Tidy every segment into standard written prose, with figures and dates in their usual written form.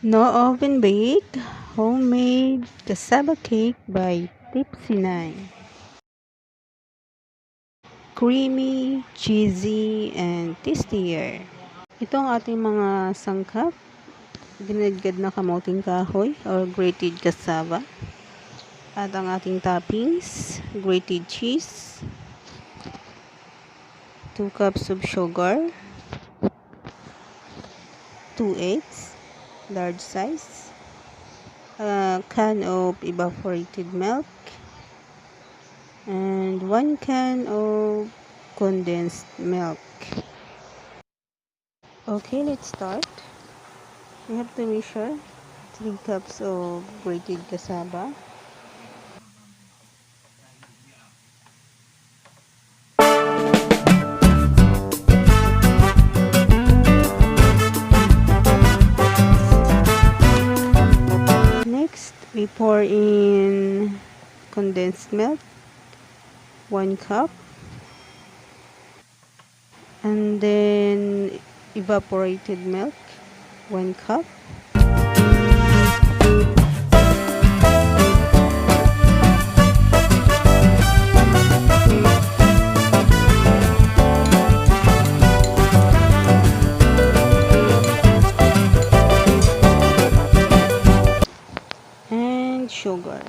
No oven bake, homemade cassava cake by Tipsy9. Creamy, cheesy, and tastier. Ito ang ating mga sangkap. Ginadgad na kamoteng kahoy or grated cassava. At ang ating toppings, grated cheese, 2 cups of sugar, 2 eggs, large size, a can of evaporated milk, and 1 can of condensed milk. Okay, let's start. We have to measure 3 cups of grated cassava, next we pour in condensed milk, 1 cup, and then evaporated milk, 1 cup. And sugar.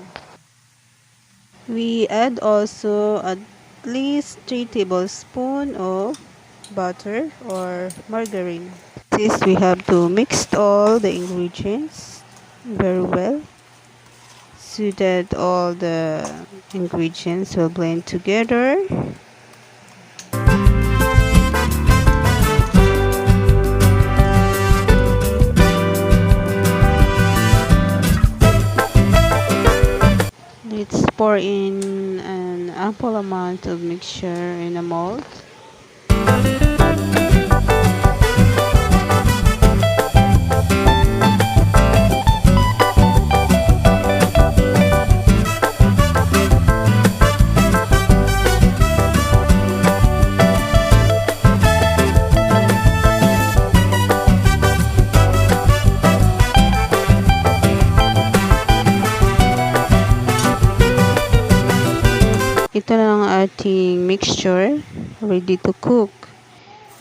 We add also at least 3 tablespoons of butter or margarine. This we have to mix all the ingredients very well so that all the ingredients will blend together. Let's pour in an ample amount of mixture in a mold. Ito na ang ating mixture, ready to cook.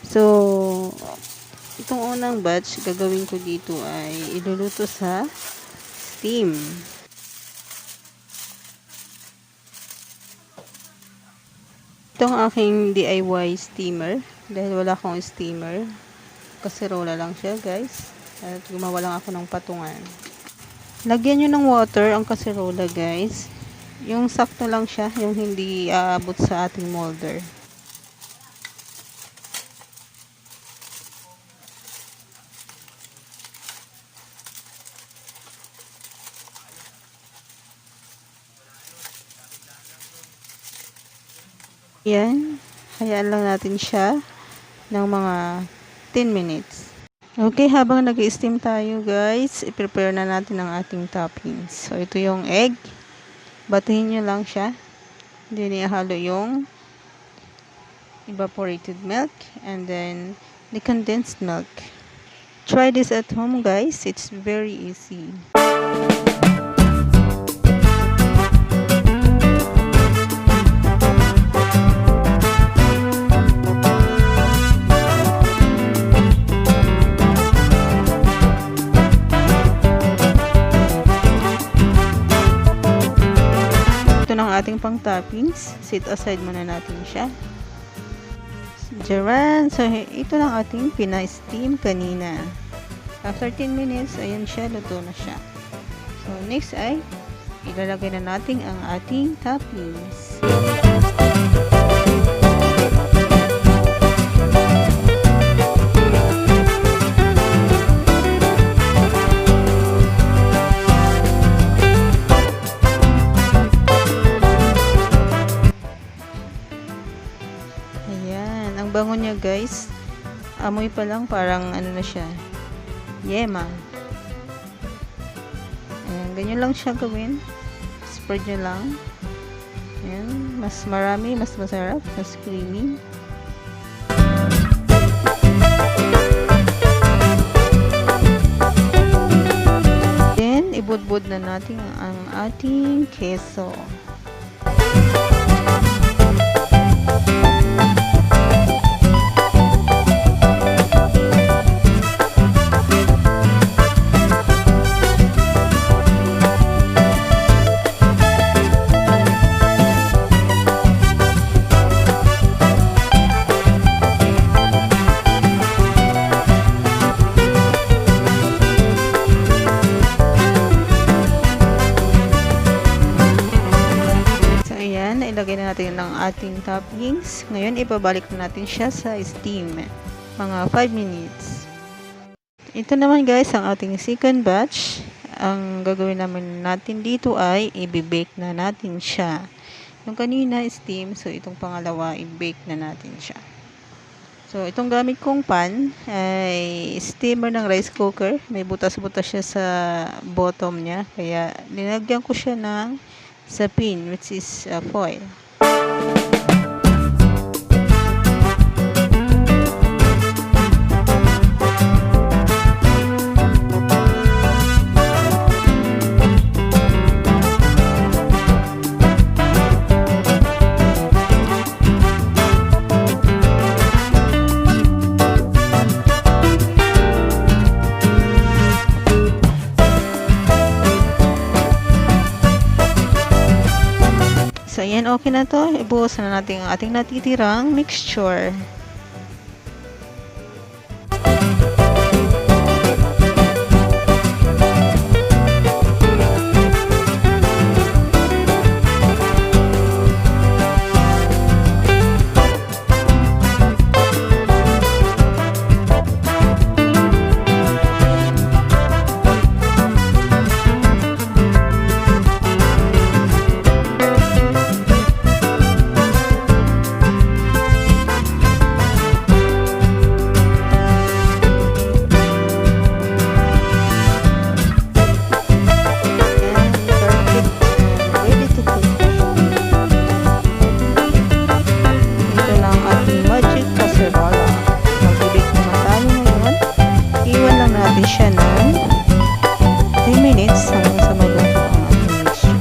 So, itong unang batch, gagawin ko dito ay iluluto sa steam. Ito ang aking DIY steamer, dahil wala akong steamer. Kaserola lang siya, guys. At gumawa lang ako ng patungan. Lagyan nyo ng water ang kaserola, guys. Yung sakto lang siya, yung hindi aabot sa ating molder. Yan, hayaan lang natin siya ng mga 10 minutes. Okay, habang nag-steam tayo guys, i-prepare na natin ang ating toppings. So, ito yung egg. Batuhin nyo lang siya. Then, ihalo yung evaporated milk and then the condensed milk. Try this at home guys. It's very easy. Ating pang toppings, set aside muna natin siya. Jaran, so ito lang ating pina-steam kanina. After 10 minutes, ayan siya, luto na siya. So next ay ilalagay na natin ang ating toppings. Bango niya guys, amoy pa lang parang ano na siya, yema. Ayan, ganyan lang siya gawin, spread nyo lang. Ayan, mas marami, mas masarap, mas creamy. ihubod na natin ang ating keso. Ilagay na natin ng ating toppings. Ngayon, ipabalik na natin siya sa steam. Mga 5 minutes. Ito naman guys, ang ating second batch. Ang gagawin natin dito ay i-bake na natin siya. Yung kanina steam, so itong pangalawa, i-bake na natin siya. So, itong gamit kong pan ay steamer ng rice cooker. May butas-butas siya sa bottom niya. Kaya, linagyan ko siya ng sapin, which is foil. So, ayan, okay na to. Ibuhos na natin ang ating natitirang mixture. Siya ng 10 minutes hanggang sa maluto ang ating mixture.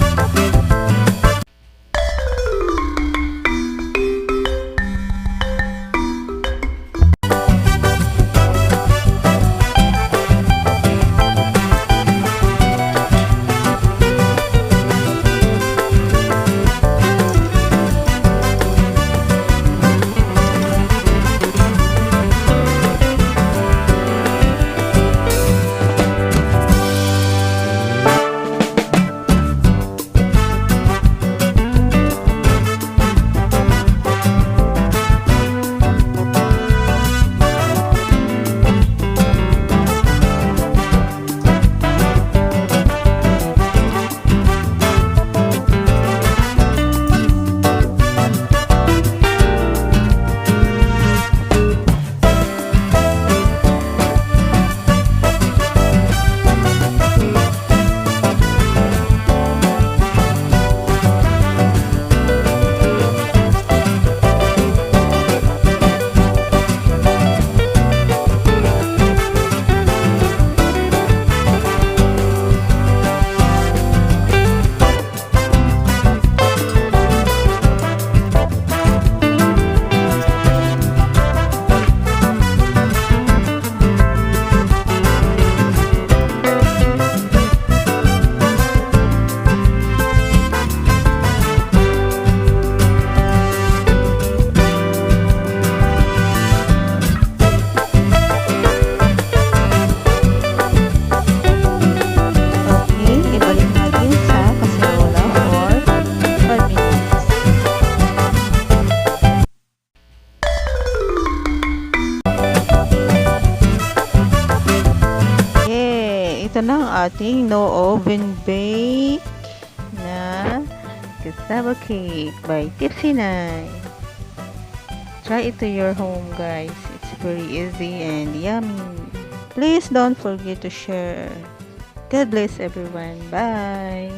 Ito na ang ating no oven bake na cassava cake by Tiffany. Try it to your home, guys. It's very easy and yummy. Please don't forget to share. God bless everyone. Bye.